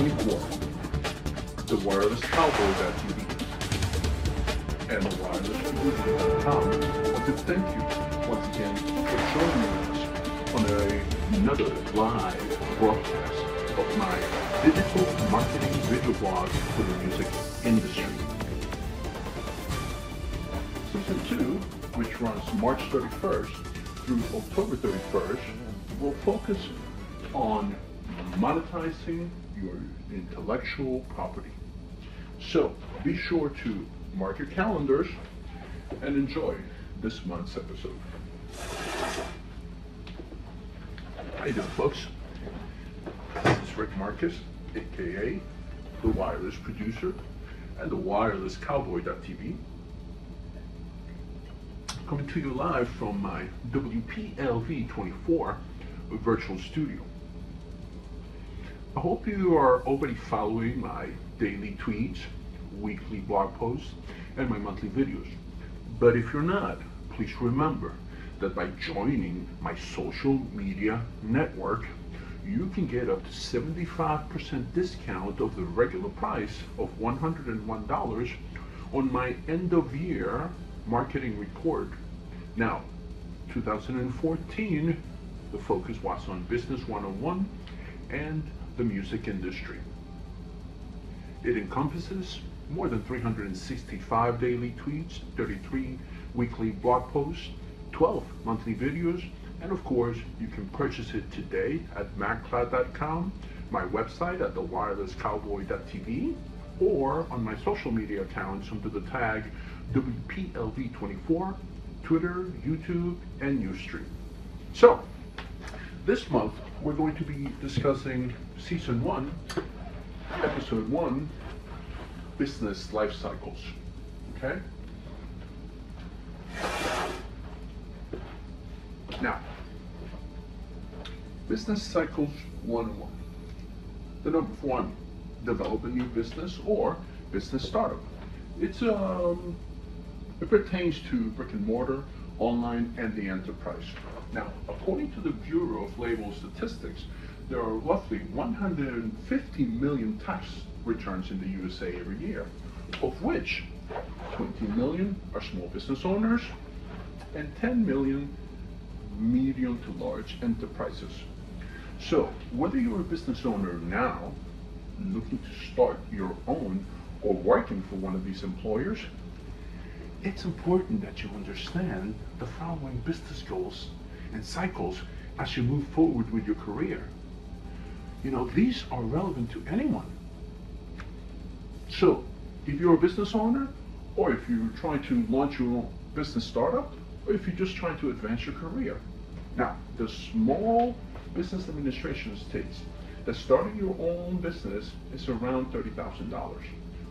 WPLV24, the wireless cowboy.tv, and the wirelessrevolution.com. I want to thank you once again for joining us on another live broadcast of my digital marketing video blog for the music industry. Season 2, which runs March 31st through October 31st, will focus on monetizing your intellectual property. So be sure to mark your calendars and enjoy this month's episode. How you doing, folks? This is Rick Marcus, aka the Wireless Producer and the Wireless Cowboy.tv, coming to you live from my WPLV24 virtual studio. I hope you are already following my daily tweets, weekly blog posts, and my monthly videos. But if you're not, please remember that by joining my social media network, you can get up to 75% discount of the regular price of $101 on my end of year marketing report. Now, 2014, the focus was on Business 101 and the music industry. It encompasses more than 365 daily tweets, 33 weekly blog posts, 12 monthly videos, and of course, you can purchase it today at maccloud.com, my website at thewirelesscowboy.tv, or on my social media accounts under the tag WPLV24, Twitter, YouTube, and Ustream. So, this month, we're going to be discussing Season 1, Episode 1, Business Life Cycles. Okay? Now, Business Cycles 101. The number 1, develop a new business or business startup. It pertains to brick and mortar, online, and the enterprise. Now, according to the Bureau of Labor Statistics, there are roughly 150 million tax returns in the USA every year, of which 20 million are small business owners and 10 million medium to large enterprises. So, whether you're a business owner now, looking to start your own, or working for one of these employers, it's important that you understand the following business goals and cycles as you move forward with your career. You know, these are relevant to anyone. So, if you're a business owner, or if you're trying to launch your own business startup, or if you're just trying to advance your career. Now, the Small Business Administration states that starting your own business is around $30,000.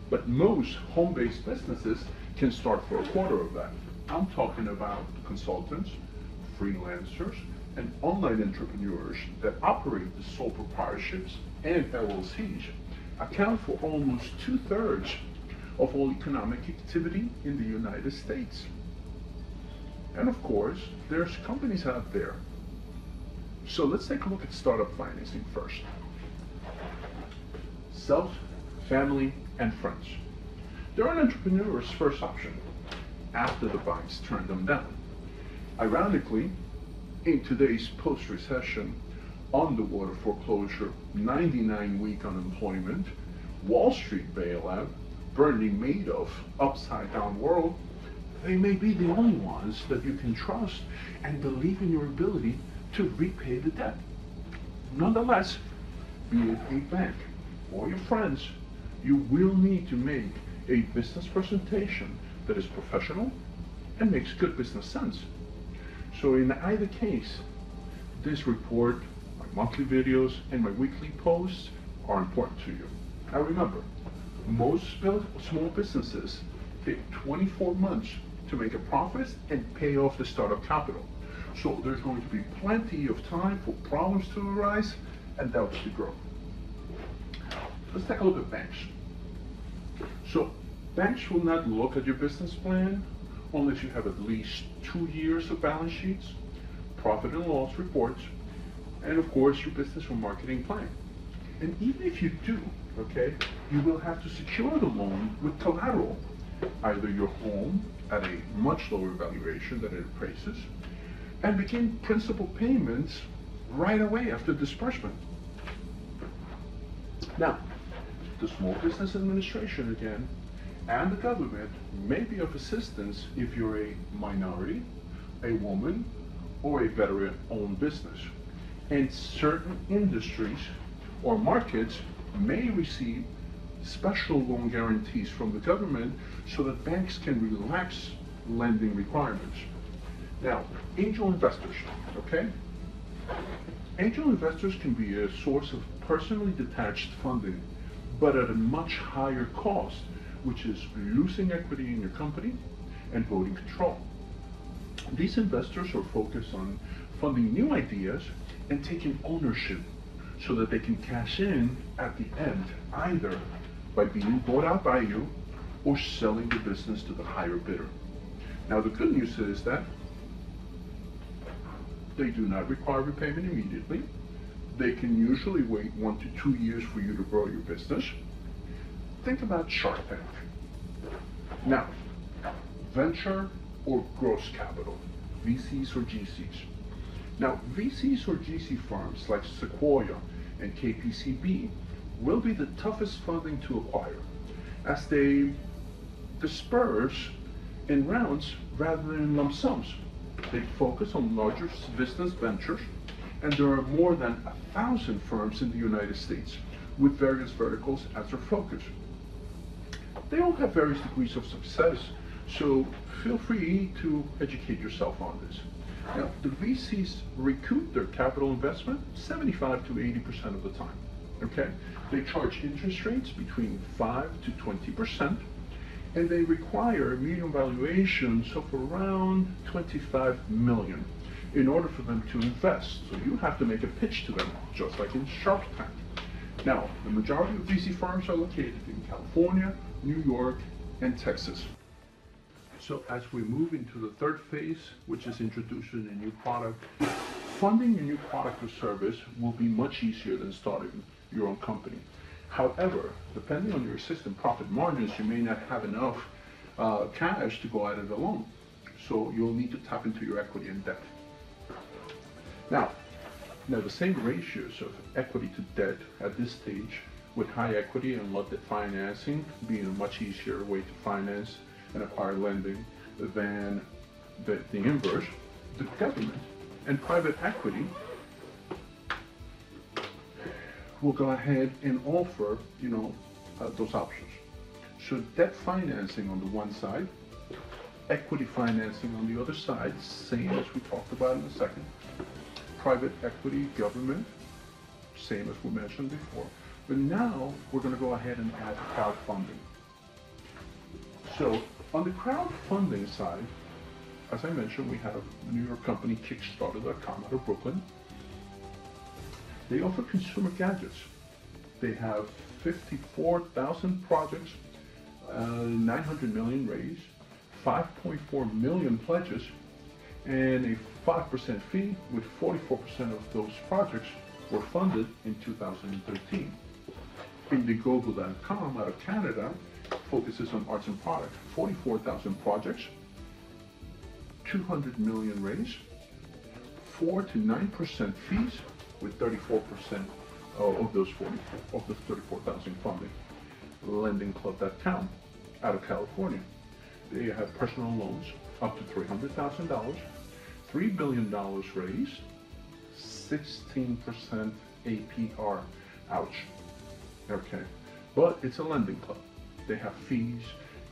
But most home-based businesses can start for a quarter of that. I'm talking about consultants, freelancers, and online entrepreneurs that operate the sole proprietorships and LLCs account for almost 2/3 of all economic activity in the United States. And of course, there's companies out there. So let's take a look at startup financing first. Self, family, and friends. They're an entrepreneur's first option after the banks turn them down. Ironically, in today's post-recession, underwater foreclosure, 99-week unemployment, Wall Street bailout, Bernie Madoff, upside-down world, they may be the only ones that you can trust and believe in your ability to repay the debt. Nonetheless, be it a bank or your friends, you will need to make a business presentation that is professional and makes good business sense. So in either case, this report, my monthly videos, and my weekly posts are important to you. Now remember, most small businesses take 24 months to make a profit and pay off the startup capital. So there's going to be plenty of time for problems to arise and doubts to grow. Let's take a look at banks. So banks will not look at your business plan unless you have at least 2 years of balance sheets, profit and loss reports, and of course your business or marketing plan. And even if you do, okay, you will have to secure the loan with collateral, either your home at a much lower valuation than it appraises, and begin principal payments right away after disbursement. Now, the Small Business Administration again and the government may be of assistance if you're a minority, a woman, or a veteran-owned business. And certain industries or markets may receive special loan guarantees from the government so that banks can relax lending requirements. Now, angel investors, okay? Angel investors can be a source of personally detached funding, but at a much higher cost, which is losing equity in your company and voting control. These investors are focused on funding new ideas and taking ownership so that they can cash in at the end, either by being bought out by you or selling the business to the higher bidder. Now, the good news is that they do not require repayment immediately. They can usually wait 1 to 2 years for you to grow your business. Think about Shark Tank. Now, venture or gross capital, VCs or GCs. Now, VCs or GC firms like Sequoia and KPCB will be the toughest funding to acquire, as they disperse in rounds rather than in lump sums. They focus on larger business ventures, and there are more than 1,000 firms in the United States with various verticals as their focus. They all have various degrees of success, so feel free to educate yourself on this. Now, the VCs recoup their capital investment 75 to 80% of the time, okay? They charge interest rates between 5 to 20%, and they require median valuations of around 25 million in order for them to invest. So you have to make a pitch to them, just like in Shark Tank. Now, the majority of VC firms are located in California, New York, and Texas. So as we move into the third phase, which is introducing a new product, funding a new product or service will be much easier than starting your own company. However, depending on your existing profit margins, you may not have enough cash to go at it alone. So you'll need to tap into your equity and debt. Now the same ratios of equity to debt at this stage, with high equity and low debt financing being a much easier way to finance and acquire lending than the inverse, the government and private equity will go ahead and offer, those options. So debt financing on the one side, equity financing on the other side, same as we talked about in a second. Private equity, government, same as we mentioned before. But now we're going to go ahead and add crowdfunding. So on the crowdfunding side, as I mentioned, we have a New York company, Kickstarter.com, out of Brooklyn. They offer consumer gadgets. They have 54,000 projects, 900 million raised, 5.4 million pledges, and a 5% fee, with 44% of those projects were funded in 2013. Indiegogo.com out of Canada focuses on arts and products. 44,000 projects, 200 million raised, 4 to 9% fees, with 34% of those 34,000 funding. Lendingclub.com out of California. They have personal loans up to $300,000, $3 billion raised, 16% APR. Ouch. Okay, but it's a lending club. They have fees,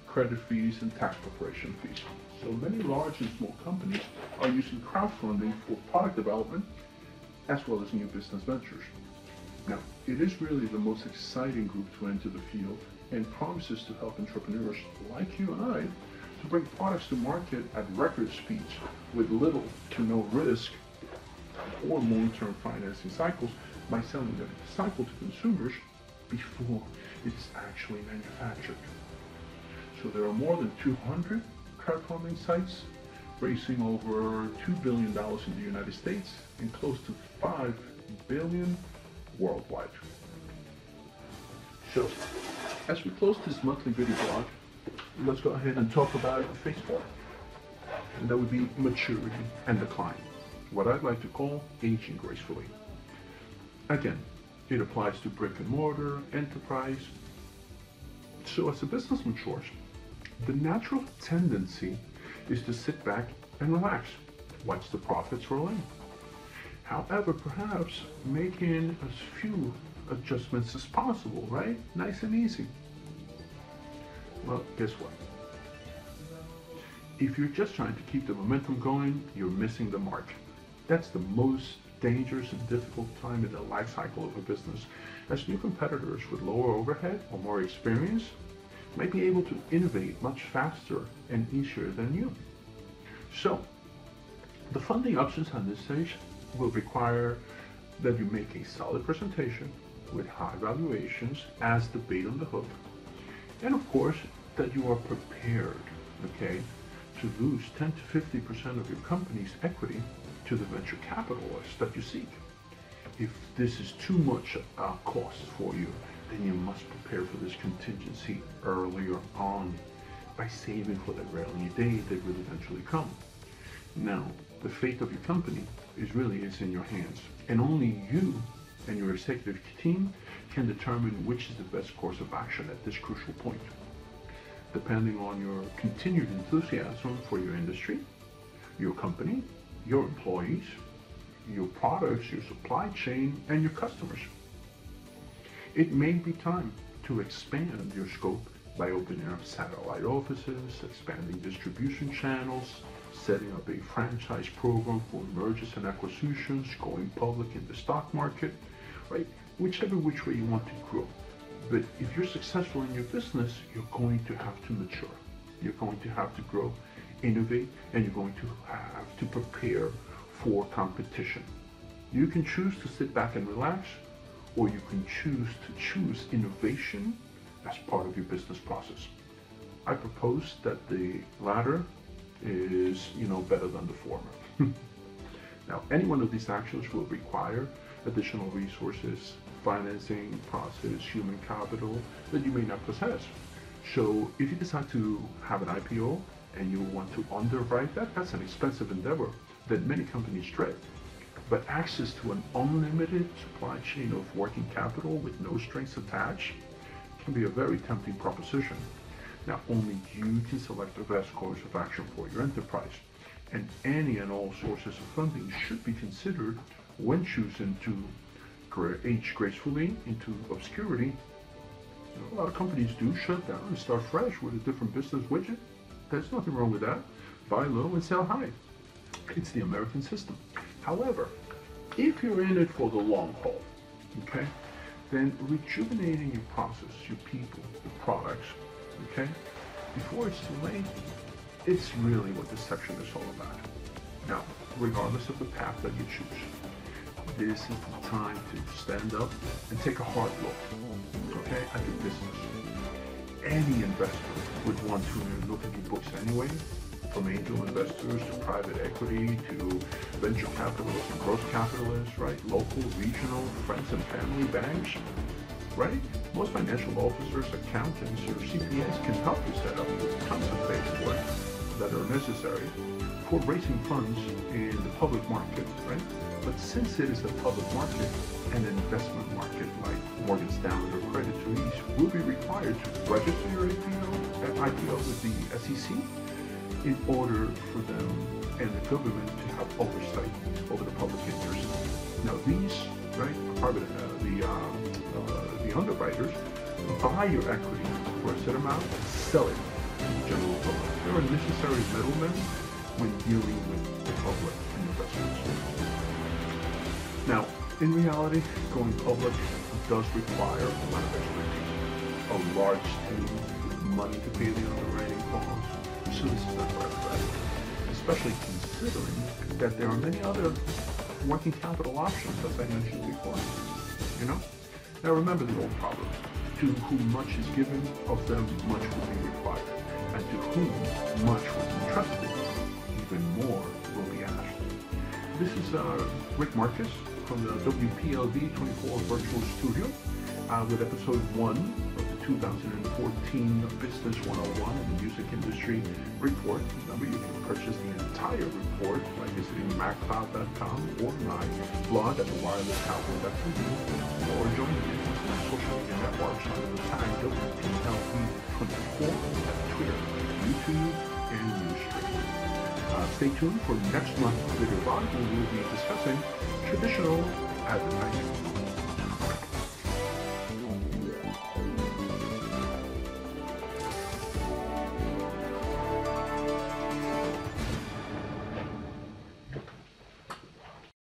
credit fees, and tax preparation fees. So many large and small companies are using crowdfunding for product development as well as new business ventures. Now, it is really the most exciting group to enter the field and promises to help entrepreneurs like you and I to bring products to market at record speeds with little to no risk or long-term financing cycles by selling the cycle to consumers before it's actually manufactured. So there are more than 200 crowdfunding sites raising over $2 billion in the United States and close to $5 billion worldwide. So, as we close this monthly video blog, let's go ahead and talk about phase 4. And that would be maturity and decline, what I'd like to call aging gracefully. Again, it applies to brick and mortar, enterprise. So as a business matures, the natural tendency is to sit back and relax, watch the profits roll in. However, perhaps making as few adjustments as possible, right? Nice and easy. Well, guess what? If you're just trying to keep the momentum going, you're missing the mark. That's the most dangerous and difficult time in the life cycle of a business, as new competitors with lower overhead or more experience might be able to innovate much faster and easier than you. So, the funding options on this stage will require that you make a solid presentation with high valuations as the bait on the hook, and of course that you are prepared, okay, to lose 10 to 50% of your company's equity to the venture capitalists that you seek. If this is too much cost for you, then you must prepare for this contingency earlier on by saving for that rainy day that will eventually come. Now, the fate of your company is in your hands, and only you and your executive team can determine which is the best course of action at this crucial point. Depending on your continued enthusiasm for your industry, your company, your employees, your products, your supply chain, and your customers. It may be time to expand your scope by opening up satellite offices, expanding distribution channels, setting up a franchise program for mergers and acquisitions, going public in the stock market, right? Whichever which way you want to grow. But if you're successful in your business, you're going to have to mature. You're going to have to grow, innovate, and you're going to have to prepare for competition. You can choose to sit back and relax, or you can choose innovation as part of your business process. I propose that the latter is, better than the former. Now, any one of these actions will require additional resources, financing, process, human capital that you may not possess. So if you decide to have an IPO and you want to underwrite that, that's an expensive endeavor that many companies dread. But access to an unlimited supply chain of working capital with no strings attached can be a very tempting proposition. Now, only you can select the best course of action for your enterprise, and any and all sources of funding should be considered when choosing to age gracefully into obscurity. A lot of companies do shut down and start fresh with a different business widget. There's nothing wrong with that. Buy low and sell high. It's the American system. However, if you're in it for the long haul, okay, then rejuvenating your process, your people, your products, okay, before it's too late, it's really what this section is all about. Now, regardless of the path that you choose, this is the time to stand up and take a hard look, okay, at your business. Any investor would want to look at your books anyway, from angel investors to private equity to venture capitalists and growth capitalists, right? Local, regional, friends and family banks, right? Most financial officers, accountants, or CPAs can help you set up tons of paperwork that are necessary for raising funds in the public market, right? But since it is a public market and an investment market like Morgan Stanley or Credit Suisse, will be required to register your IPO with the SEC in order for them and the government to have oversight over the public interest. Now these, right, the underwriters buy your equity for a set amount and sell it to the general public. They're a necessary middleman when dealing with the public and investors. Now, in reality, going public does require a lot of expertise, a large team with money to pay the underwriting costs. So this is not for everybody, especially considering that there are many other working capital options, as I mentioned before. Now remember the old proverb: to whom much is given, of them much will be required, and to whom much was entrusted, even more will be asked. This is Rick Marcus from the WPLV24 virtual studio, with episode 1 of the 2014 Business 101 in the Music Industry report. Remember, you can purchase the entire report by visiting maccloud.com or my blog at thewirelesscowboy.tv, or join me on my social media networks under the tag WPLV24 at Twitter, YouTube, and Ustream. Stay tuned for next month's video blog, where we will be discussing traditional advertising.